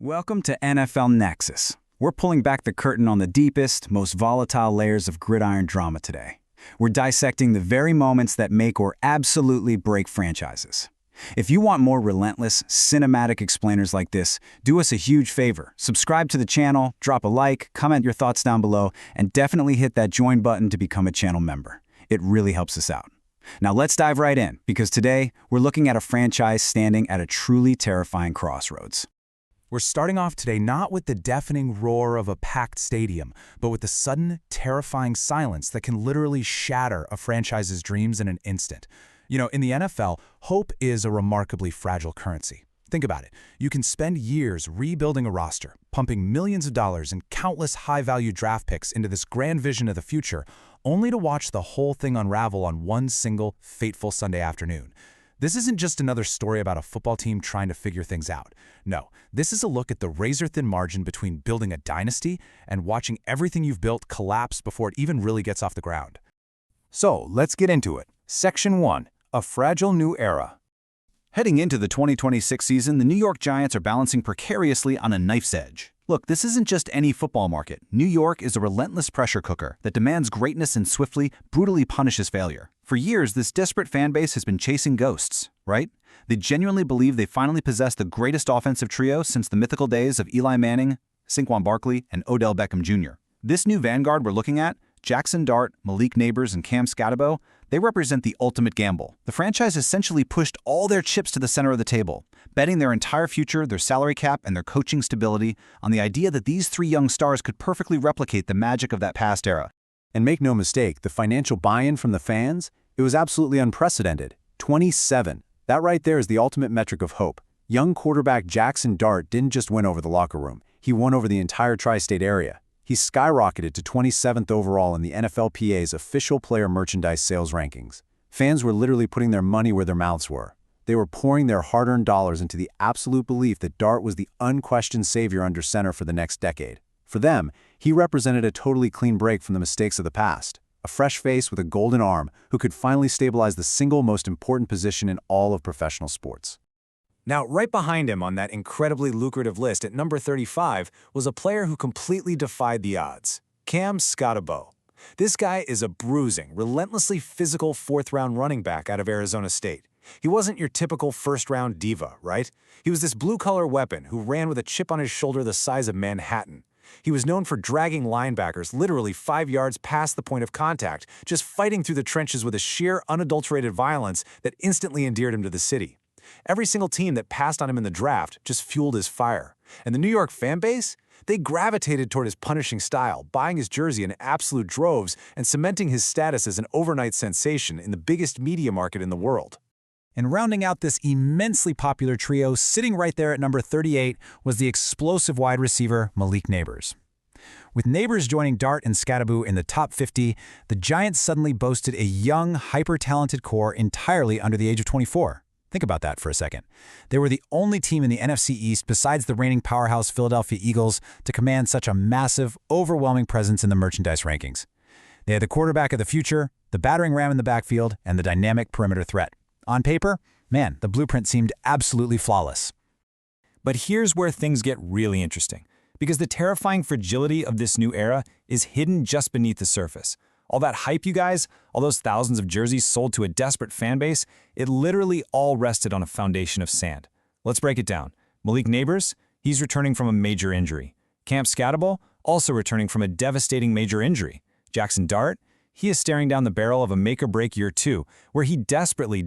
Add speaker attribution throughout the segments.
Speaker 1: Welcome to NFL Nexus. We're pulling back the curtain on the deepest, most volatile layers of gridiron drama today. We're dissecting the very moments that make or absolutely break franchises. If you want more relentless, cinematic explainers like this, do us a huge favor. Subscribe to the channel, drop a like, comment your thoughts down below, and definitely hit that join button to become a channel member. It really helps us out. Now let's dive right in, because today we're looking at a franchise standing at a truly terrifying crossroads.
Speaker 2: We're starting off today not with the deafening roar of a packed stadium, but with the sudden, terrifying silence that can literally shatter a franchise's dreams in an instant. You know, in the NFL, hope is a remarkably fragile currency. Think about it. You can spend years rebuilding a roster, pumping millions of dollars and countless high-value draft picks into this grand vision of the future, only to watch the whole thing unravel on one single, fateful Sunday afternoon. This isn't just another story about a football team trying to figure things out. No, this is a look at the razor-thin margin between building a dynasty and watching everything you've built collapse before it even really gets off the ground.
Speaker 1: So, let's get into it. Section 1. A fragile new era. Heading into the 2026 season, the New York Giants are balancing precariously on a knife's edge. Look, this isn't just any football market. New York is a relentless pressure cooker that demands greatness and swiftly, brutally punishes failure. For years, this desperate fan base has been chasing ghosts, right? They genuinely believe they finally possess the greatest offensive trio since the mythical days of Eli Manning, Saquon Barkley, and Odell Beckham Jr. This new vanguard we're looking at, Jackson Dart, Malik Nabers, and Cam Scatabo, they represent the ultimate gamble. The franchise essentially pushed all their chips to the center of the table, betting their entire future, their salary cap, and their coaching stability on the idea that these three young stars could perfectly replicate the magic of that past era. And make no mistake, the financial buy-in from the fans, it was absolutely unprecedented. 27. That right there is the ultimate metric of hope. Young quarterback Jackson Dart didn't just win over the locker room. He won over the entire tri-state area. He skyrocketed to 27th overall in the NFLPA's official player merchandise sales rankings. Fans were literally putting their money where their mouths were. They were pouring their hard-earned dollars into the absolute belief that Dart was the unquestioned savior under center for the next decade. For them, he represented a totally clean break from the mistakes of the past. A fresh face with a golden arm who could finally stabilize the single most important position in all of professional sports.
Speaker 3: Now, right behind him on that incredibly lucrative list at number 35 was a player who completely defied the odds, Cam Scatabo. This guy is a bruising, relentlessly physical fourth-round running back out of Arizona State. He wasn't your typical first-round diva, right? He was this blue-collar weapon who ran with a chip on his shoulder the size of Manhattan. He was known for dragging linebackers literally 5 yards past the point of contact, just fighting through the trenches with a sheer, unadulterated violence that instantly endeared him to the city. Every single team that passed on him in the draft just fueled his fire. And the New York fan base? They gravitated toward his punishing style, buying his jersey in absolute droves and cementing his status as an overnight sensation in the biggest media market in the world.
Speaker 2: And rounding out this immensely popular trio, sitting right there at number 38, was the explosive wide receiver Malik Nabers. With Nabers joining Dart and Scatabo in the top 50, the Giants suddenly boasted a young, hyper-talented core entirely under the age of 24. Think about that for a second. They were the only team in the NFC East besides the reigning powerhouse Philadelphia Eagles to command such a massive, overwhelming presence in the merchandise rankings. They had the quarterback of the future, the battering ram in the backfield, and the dynamic perimeter threat. On paper, man, the blueprint seemed absolutely flawless.
Speaker 4: But here's where things get really interesting, because the terrifying fragility of this new era is hidden just beneath the surface. All that hype, you guys, all those thousands of jerseys sold to a desperate fan base, it literally all rested on a foundation of sand. Let's break it down. Malik Nabers, he's returning from a major injury. Cam Scatabo, also returning from a devastating major injury. Jackson Dart, he is staring down the barrel of a make-or-break year 2, where he desperately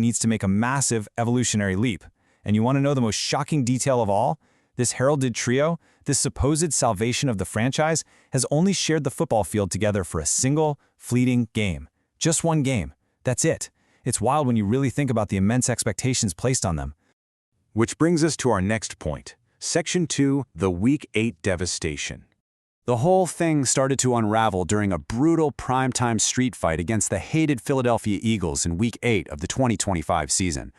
Speaker 4: needs to make a massive evolutionary leap. And you want to know the most shocking detail of all? This heralded trio, this supposed salvation of the franchise, has only shared the football field together for a single, fleeting game. Just one game. That's it. It's wild when you really think about the immense expectations placed on them.
Speaker 1: Which brings us to our next point. Section 2, the Week 8 devastation. The whole thing started to unravel during a brutal primetime street fight against the hated Philadelphia Eagles in Week 8 of the 2025 season.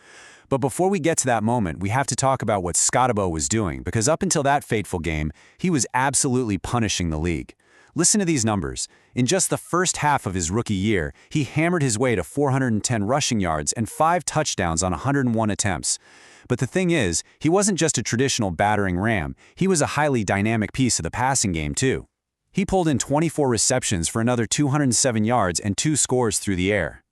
Speaker 1: But before we get to that moment, we have to talk about what Scatabo was doing, because up until that fateful game, he was absolutely punishing the league. Listen to these numbers. In just the first half of his rookie year, he hammered his way to 410 rushing yards and 5 touchdowns on 101 attempts. But the thing is, he wasn't just a traditional battering ram, he was a highly dynamic piece of the passing game too. He pulled in 24 receptions for another 207 yards and 2 scores through the air.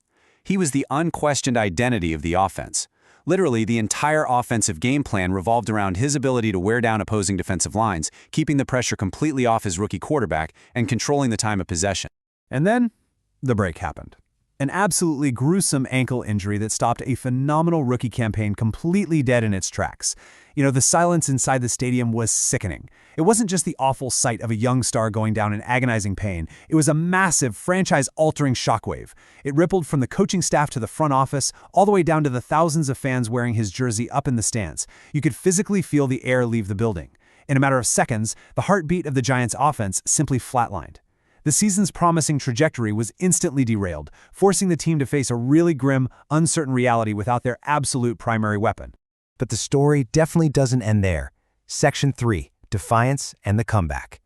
Speaker 1: He was the unquestioned identity of the offense. Literally, the entire offensive game plan revolved around his ability to wear down opposing defensive lines, keeping the pressure completely off his rookie quarterback, and controlling the time of possession.
Speaker 2: And then, the break happened. An absolutely gruesome ankle injury that stopped a phenomenal rookie campaign completely dead in its tracks. The silence inside the stadium was sickening. It wasn't just the awful sight of a young star going down in agonizing pain. It was a massive, franchise-altering shockwave. It rippled from the coaching staff to the front office, all the way down to the thousands of fans wearing his jersey up in the stands. You could physically feel the air leave the building. In a matter of seconds, the heartbeat of the Giants' offense simply flatlined. The season's promising trajectory was instantly derailed, forcing the team to face a really grim, uncertain reality without their absolute primary weapon.
Speaker 5: But the story definitely doesn't end there. Section 3, Defiance and the Comeback.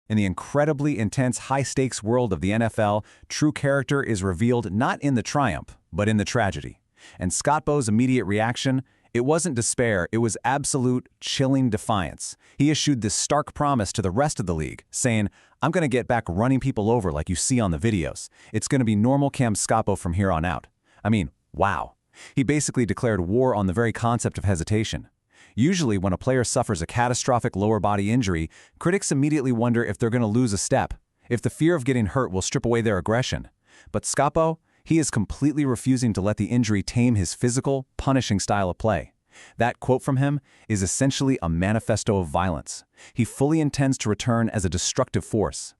Speaker 1: In the incredibly intense, high-stakes world of the NFL, true character is revealed not in the triumph, but in the tragedy. And Scott Bo's immediate reaction? It wasn't despair, it was absolute, chilling defiance. He issued this stark promise to the rest of the league, saying, "I'm going to get back running people over like you see on the videos. It's going to be normal Cam Scotbo from here on out." I mean, wow. He basically declared war on the very concept of hesitation. Usually, when a player suffers a catastrophic lower body injury, critics immediately wonder if they're going to lose a step, if the fear of getting hurt will strip away their aggression. But Scotbo, he is completely refusing to let the injury tame his physical, punishing style of play. That quote from him is essentially a manifesto of violence. He fully intends to return as a destructive force.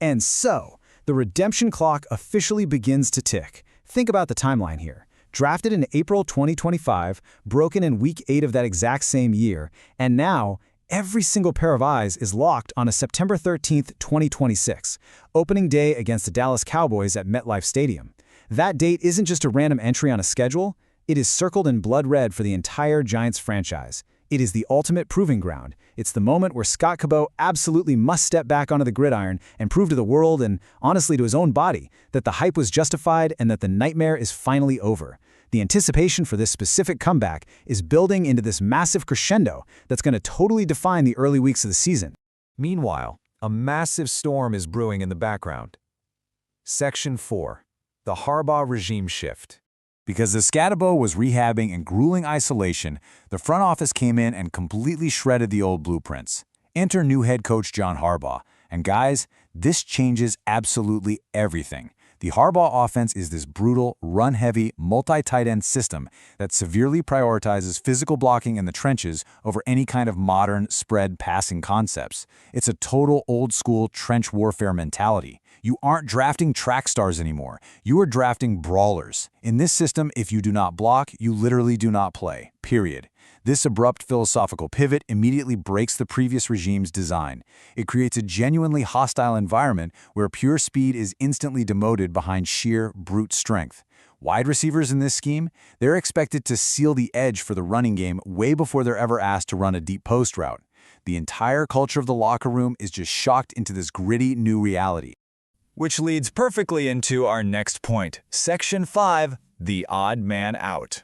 Speaker 3: And so, the redemption clock officially begins to tick. Think about the timeline here. Drafted in April 2025, broken in Week 8 of that exact same year, and now every single pair of eyes is locked on a September 13th, 2026, opening day against the Dallas Cowboys at MetLife Stadium. That date isn't just a random entry on a schedule, it is circled in blood red for the entire Giants franchise. It is the ultimate proving ground. It's the moment where Scott Cabot absolutely must step back onto the gridiron and prove to the world and, honestly, to his own body, that the hype was justified and that the nightmare is finally over. The anticipation for this specific comeback is building into this massive crescendo that's going to totally define the early weeks of the season.
Speaker 4: Meanwhile, a massive storm is brewing in the background. Section 4. The Harbaugh Regime Shift.
Speaker 1: Because the Scatabo was rehabbing in grueling isolation, the front office came in and completely shredded the old blueprints. Enter new head coach John Harbaugh. And guys, this changes absolutely everything. The Harbaugh offense is this brutal, run-heavy, multi-tight end system that severely prioritizes physical blocking in the trenches over any kind of modern, spread passing concepts. It's a total old-school trench warfare mentality. You aren't drafting track stars anymore. You are drafting brawlers. In this system, if you do not block, you literally do not play, period. This abrupt philosophical pivot immediately breaks the previous regime's design. It creates a genuinely hostile environment where pure speed is instantly demoted behind sheer brute strength. Wide receivers in this scheme, they're expected to seal the edge for the running game way before they're ever asked to run a deep post route. The entire culture of the locker room is just shocked into this gritty new reality.
Speaker 4: Which leads perfectly into our next point, Section 5, the odd man out.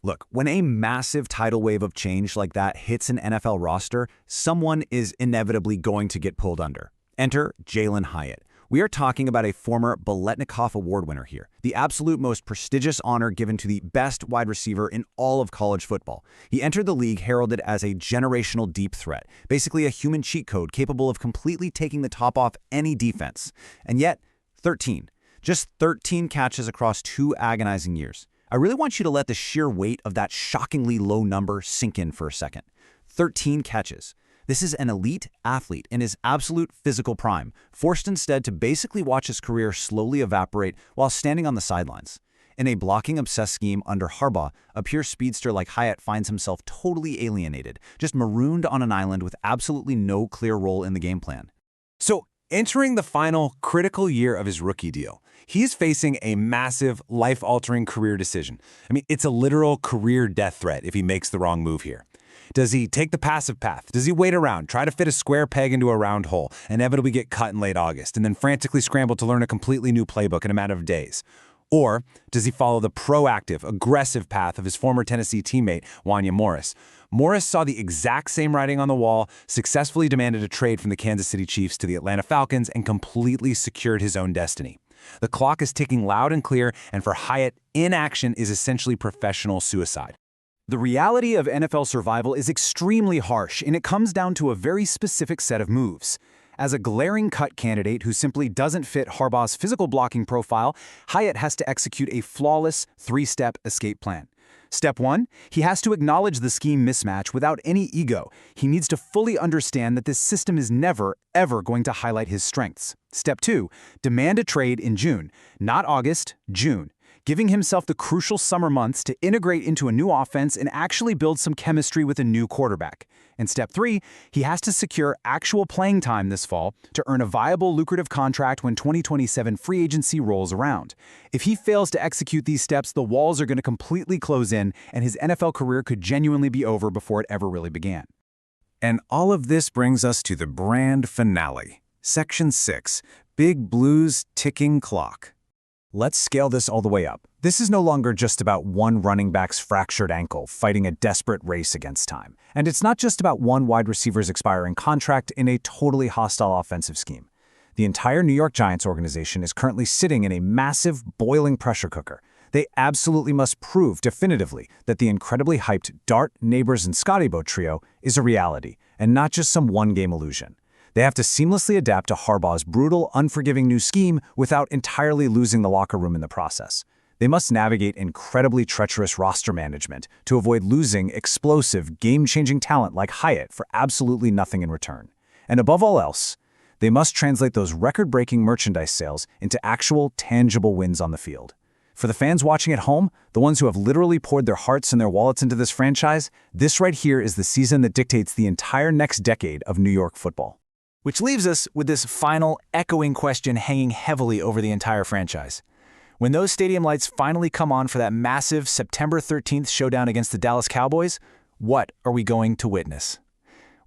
Speaker 1: Look, when a massive tidal wave of change like that hits an NFL roster, someone is inevitably going to get pulled under. Enter Jalin Hyatt. We are talking about a former Biletnikoff Award winner here, the absolute most prestigious honor given to the best wide receiver in all of college football. He entered the league heralded as a generational deep threat, basically a human cheat code capable of completely taking the top off any defense. And yet, 13. Just 13 catches across 2 agonizing years. I really want you to let the sheer weight of that shockingly low number sink in for a second. 13 catches. This is an elite athlete in his absolute physical prime, forced instead to basically watch his career slowly evaporate while standing on the sidelines. In a blocking-obsessed scheme under Harbaugh, a pure speedster like Hyatt finds himself totally alienated, just marooned on an island with absolutely no clear role in the game plan. So, entering the final critical year of his rookie deal, he's facing a massive, life-altering career decision. I mean, it's a literal career death threat if he makes the wrong move here. Does he take the passive path? Does he wait around, try to fit a square peg into a round hole, inevitably get cut in late August, and then frantically scramble to learn a completely new playbook in a matter of days?
Speaker 2: Or does he follow the proactive, aggressive path of his former Tennessee teammate, Wanya Morris? Morris saw the exact same writing on the wall, successfully demanded a trade from the Kansas City Chiefs to the Atlanta Falcons, and completely secured his own destiny. The clock is ticking loud and clear, and for Hyatt, inaction is essentially professional suicide.
Speaker 1: The reality of NFL survival is extremely harsh, and it comes down to a very specific set of moves. As a glaring cut candidate who simply doesn't fit Harbaugh's physical blocking profile, Hyatt has to execute a flawless three-step escape plan. Step 1, he has to acknowledge the scheme mismatch without any ego. He needs to fully understand that this system is never, ever going to highlight his strengths. Step 2, demand a trade in June, not August, June, giving himself the crucial summer months to integrate into a new offense and actually build some chemistry with a new quarterback. And step 3, he has to secure actual playing time this fall to earn a viable, lucrative contract when 2027 free agency rolls around. If he fails to execute these steps, the walls are going to completely close in, and his NFL career could genuinely be over before it ever really began.
Speaker 2: And all of this brings us to the grand finale. Section 6, Big Blue's ticking clock.
Speaker 4: Let's scale this all the way up. This is no longer just about one running back's fractured ankle fighting a desperate race against time. And it's not just about one wide receiver's expiring contract in a totally hostile offensive scheme. The entire New York Giants organization is currently sitting in a massive, boiling pressure cooker. They absolutely must prove definitively that the incredibly hyped Dart, Neighbors, and Scotty Boat trio is a reality, and not just some one-game illusion. They have to seamlessly adapt to Harbaugh's brutal, unforgiving new scheme without entirely losing the locker room in the process. They must navigate incredibly treacherous roster management to avoid losing explosive, game-changing talent like Hyatt for absolutely nothing in return. And above all else, they must translate those record-breaking merchandise sales into actual, tangible wins on the field. For the fans watching at home, the ones who have literally poured their hearts and their wallets into this franchise, this right here is the season that dictates the entire next decade of New York football.
Speaker 1: Which leaves us with this final, echoing question hanging heavily over the entire franchise. When those stadium lights finally come on for that massive September 13th showdown against the Dallas Cowboys, what are we going to witness?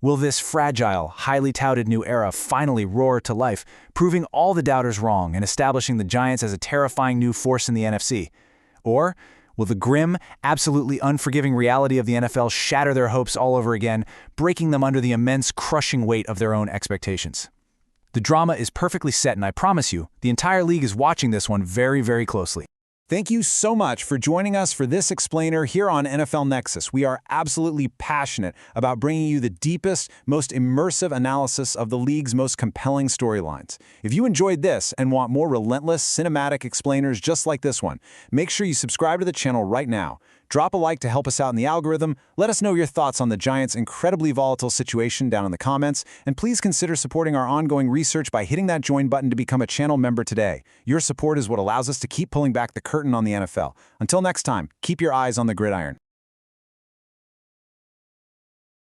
Speaker 1: Will this fragile, highly touted new era finally roar to life, proving all the doubters wrong and establishing the Giants as a terrifying new force in the NFC? Or will the grim, absolutely unforgiving reality of the NFL shatter their hopes all over again, breaking them under the immense, crushing weight of their own expectations? The drama is perfectly set, and I promise you, the entire league is watching this one very, very closely.
Speaker 3: Thank you so much for joining us for this explainer here on NFL Nexus. We are absolutely passionate about bringing you the deepest, most immersive analysis of the league's most compelling storylines. If you enjoyed this and want more relentless, cinematic explainers just like this one, make sure you subscribe to the channel right now. Drop a like to help us out in the algorithm, let us know your thoughts on the Giants' incredibly volatile situation down in the comments, and please consider supporting our ongoing research by hitting that join button to become a channel member today. Your support is what allows us to keep pulling back the curtain on the NFL. Until next time, keep your eyes on the gridiron.